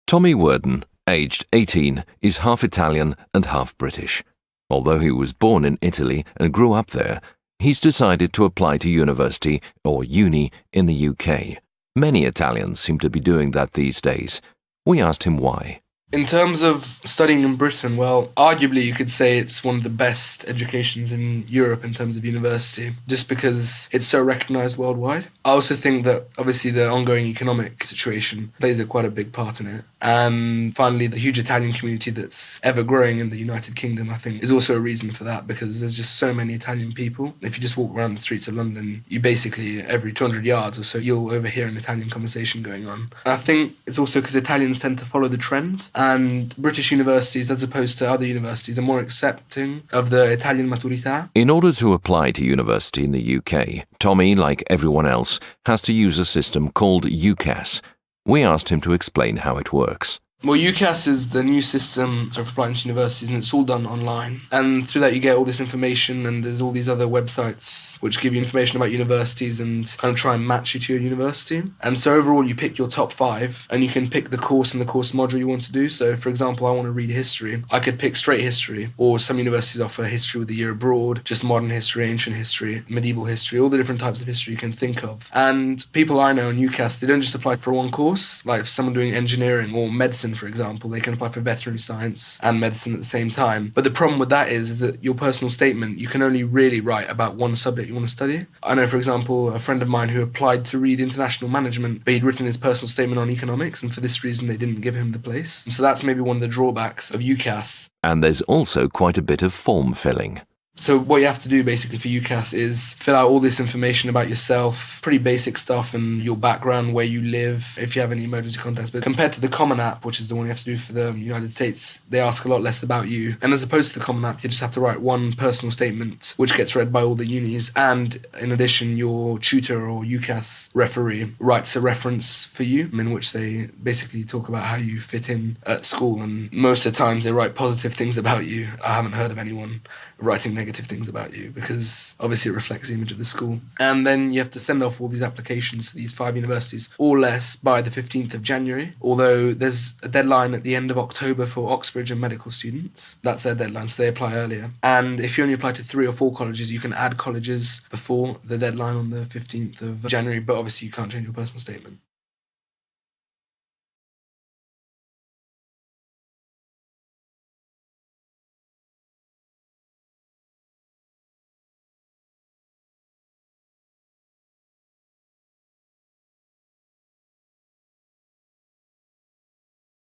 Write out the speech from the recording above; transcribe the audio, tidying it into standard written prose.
Tommy Worden, aged 18, is half Italian and half British. Although he was born in Italy and grew up there, he's decided to apply to university, or uni, in the UK. Many Italians seem to be doing that these days. We asked him why. In terms of studying in Britain, well, arguably you could say it's one of the best educations in Europe in terms of university, just because it's so recognised worldwide. I also think that obviously the ongoing economic situation plays quite a big part in it. And finally, the huge Italian community that's ever growing in the United Kingdom, I think, is also a reason for that, because there's just so many Italian people. If you just walk around the streets of London, you basically, every 200 yards or so, you'll overhear an Italian conversation going on. And I think it's also because Italians tend to follow the trend, and British universities, as opposed to other universities, are more accepting of the Italian maturità. In order to apply to university in the UK, Tommy, like everyone else, has to use a system called UCAS. We asked him to explain how it works. Well, UCAS is the new system for applying to universities, and it's all done online. And through that, you get all this information, and there's all these other websites which give you information about universities and kind of try and match you to your university. And so overall, you pick your top 5, and you can pick the course and the course module you want to do. So, for example, I want to read history. I could pick straight history, or some universities offer history with a year abroad, just modern history, ancient history, medieval history, all the different types of history you can think of. And people I know in UCAS, they don't just apply for one course, like if someone doing engineering or medicine, for example, they can apply for veterinary science and medicine at the same time. But the problem with that is that your personal statement, you can only really write about one subject you want to study. I know, for example, a friend of mine who applied to read international management, but he'd written his personal statement on economics, and for this reason they didn't give him the place. And so that's maybe one of the drawbacks of UCAS. And there's also quite a bit of form filling. So what you have to do basically for UCAS is fill out all this information about yourself, pretty basic stuff, and your background, where you live, if you have any emergency contacts. But compared to the Common App, which is the one you have to do for the United States, they ask a lot less about you. And as opposed to the Common App, you just have to write one personal statement, which gets read by all the unis. And in addition, your tutor or UCAS referee writes a reference for you, in which they basically talk about how you fit in at school. And most of the times they write positive things about you. I haven't heard of anyone writing negative things about you, because obviously it reflects the image of the school. And then you have to send off all these applications to these 5 universities, or less, by the 15th of January, although there's a deadline at the end of October for Oxbridge and medical students. That's their deadline, so they apply earlier. And if you only apply to 3 or 4 colleges, you can add colleges before the deadline on the 15th of January, but obviously you can't change your personal statement.